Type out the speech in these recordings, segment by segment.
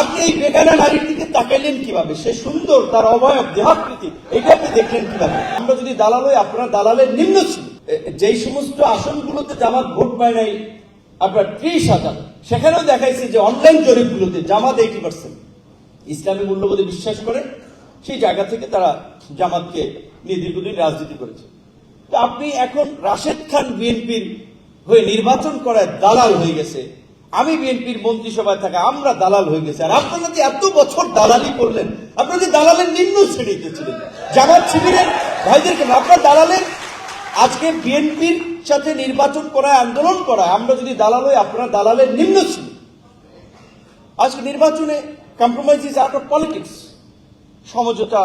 আপনি এই বেগানা নারীর দিকে তাকাইলেন কিভাবে? সে সুন্দর, তার অবয়ব, দেহাকৃতি, এটা আপনি দেখলেন কিভাবে? আমরা যদি দালাল হই, আপনার দালালের নিম্ন ছিল। যেই সমস্ত আসনগুলোতে জামাত ভোট পায় নাই আপনার 30,000, সেখানেও দেখাইছে যে অনলাইন জরিপগুলোতে জামাত 80%। ইসলামী মূল্যবোধে বিশ্বাস করে সেই জায়গা থেকে তারা জামাতকে নিয়ে দীর্ঘদিন রাজনীতি করেছে। তো আপনি এখন রাশেদ খান বিএনপির হয়ে নির্বাচন করায় দালাল হয়ে গেছে, আমি বিএনপির মন্ত্রিসভায় থাকা আমরা দালাল হয়ে গেছে। আর আপনারা যে এত বছর দালালি করলেন, আপনারা যে দালালের নিম্ন শ্রেণীতে ছিলেন, জামাত শিবিরের ভাইদেরকে আপনার দালালের আজকে বিএনপির সাথে নির্বাচন করায়, আন্দোলন করায় আমরা যদি দালাল হই, আপনারা দালালের নিম্ন ছিল। আজকে নির্বাচনে compromise is out of politics. সমঝোতা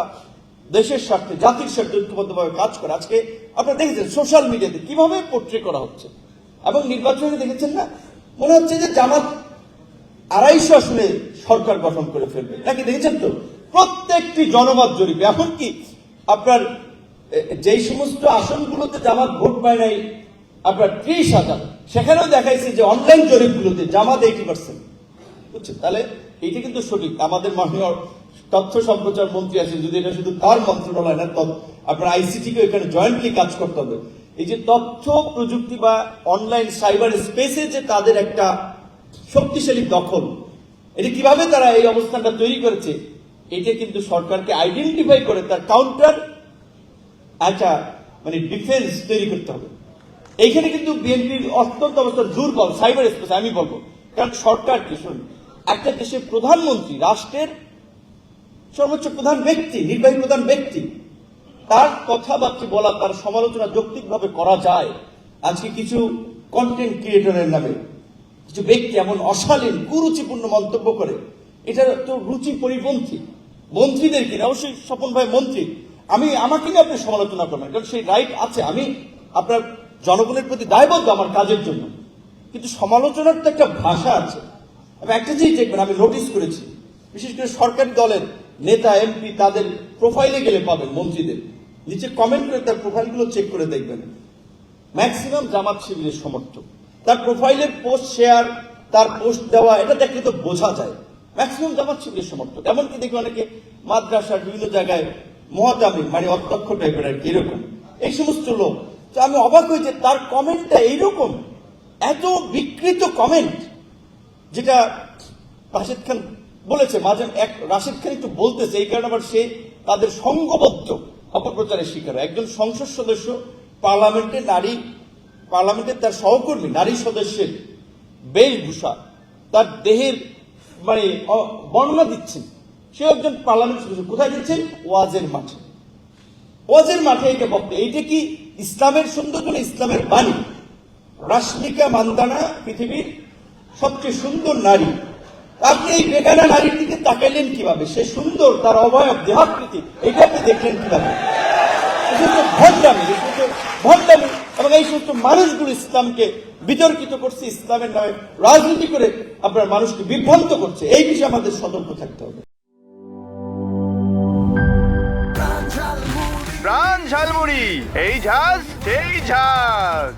দেশের স্বার্থে, জাতির স্বার্থে ঐক্যবদ্ধভাবে কাজ করে। আজকে আপনারা দেখেছেন সোশ্যাল মিডিয়াতে কিভাবে পোর্ট্রে করা হচ্ছে, এবং নির্বাচনে দেখেছেন না, মনে হচ্ছে যে জামাত 250 আসনে সরকার গঠন করে ফেলবে নাকি। দেখেছেন তো প্রত্যেকটি জনমত জরিপে, এমনকি আপনার যেই সমস্ত আসনগুলোতে জামাত ভোট পায় নাই আপনার 30,000, সেখানেও দেখাইছে যে অনলাইন জরিপগুলোতে জামাত 80%। বুঝছেন? তাহলে এইটা কিন্তু সঠিক। আমাদের মাননীয় তথ্য সম্প্রচার মন্ত্রী আছেন, যদি এটা শুধু তার মন্ত্রণালয় না, আপনার আইসিটিকে এখানে জয়েন্টলি কাজ করতে হবে। এই যে তথ্য প্রযুক্তি বা অনলাইন সাইবার স্পেসে যে তাদের একটা শক্তিশালী দখল, এটা কিভাবে তারা এই অবস্থানটা তৈরি করেছে, এটা কিন্তু সরকারকে আইডেন্টিফাই করে তার কাউন্টার একটা মানে ডিফেন্স তৈরি করতে হবে। এইখানে কিন্তু বিএনপির অত্যন্ত অবস্থা দুর্বল সাইবার স্পেস আমি বলবো। কারণ সরকার কি, শুনুন, একটা দেশের প্রধানমন্ত্রী, রাষ্ট্রের সর্বোচ্চ প্রধান ব্যক্তি, নির্বাহী প্রধান ব্যক্তি, তার কথাবার্তা বলা, তার সমালোচনা যৌক্তিকভাবে করা যায়। আজকে কিছু কন্টেন্ট ক্রিয়েটরের নামে কিছু ব্যক্তি এমন অশালীন কুরুচিপূর্ণ মন্তব্য করে, এটা তো রুচি পরিপন্থী। মন্ত্রীদের কিনা, অবশ্যই স্বপন ভাই মন্ত্রী, আমাকে নিয়ে আপনি সমালোচনা করবেন, কারণ সেই রাইট আছে। আমি আপনার জনগণের প্রতি দায়বদ্ধ আমার কাজের জন্য, কিন্তু সমালোচনার তো একটা ভাষা আছে। আমি একটা জিনিস দেখবেন, আমি নোটিস করেছি, বিশেষ করে সরকারি দলের নেতা এমপি, তাদের প্রোফাইলে গেলে পাবেন মন্ত্রীদের নিচে কমেন্ট করে তার প্রোফাইলগুলো চেক করে দেখবেন, ম্যাক্সিমাম জামাত শিবিরের সমর্থক। তার প্রোফাইলের পোস্ট শেয়ার, তার পোস্ট দেওয়া, এটা দেখলে তো বোঝা যায় ম্যাক্সিমাম জামাত শিবিরের সমর্থক। এমনকি দেখি অনেকে মাদ্রাসার বিভিন্ন জায়গায় মহাদামি মানে অধ্যক্ষ টাইপের আর কি, এরকম এই সমস্ত লোক। তো আমি অবাক হই যে তার কমেন্টটা এইরকম, এত বিকৃত কমেন্ট, যেটা রাশেদ খান বলেছে মাঝে রাশেদ খান একটু বলতেছে, এই কারণে আবার সে তাদের সংঘবদ্ধ অপপ্রচারের শিকার। একজন সংসদ সদস্য পার্লামেন্টের তার সহকর্মী নারী সদস্যের বেশভূষা, তার দেহের মানে বর্ণনা দিচ্ছেন। সে একজন পার্লামেন্ট সদস্য, কোথায় দিচ্ছেন? ওয়াজের মাঠে। ওয়াজের মাঠে এইটা বক্তব্য। এইটা কি ইসলামের সৌন্দর্য না ইসলামের বাণী? রাশমিকা মান্দানা পৃথিবীর সবচেয়ে সুন্দর নারী, আপনি এই বেগানা নারীর দিকে তাকাইলেন কিভাবে? সে সুন্দর, তার অবয়ব, দেহাকৃতি, এটা আপনি দেখলেন কিভাবে? ভণ্ডামি এবং এই সমস্ত মানুষগুলো ইসলামকে বিতর্কিত করছে, ইসলামের নামে রাজনীতি করে আপনার মানুষকে বিভ্রান্ত করছে। এই বিষয়ে আমাদের সতর্ক থাকতে হবে। প্রাণ ঝালমুড়ি, এই ঝাঁজ সেই ঝাঁজ।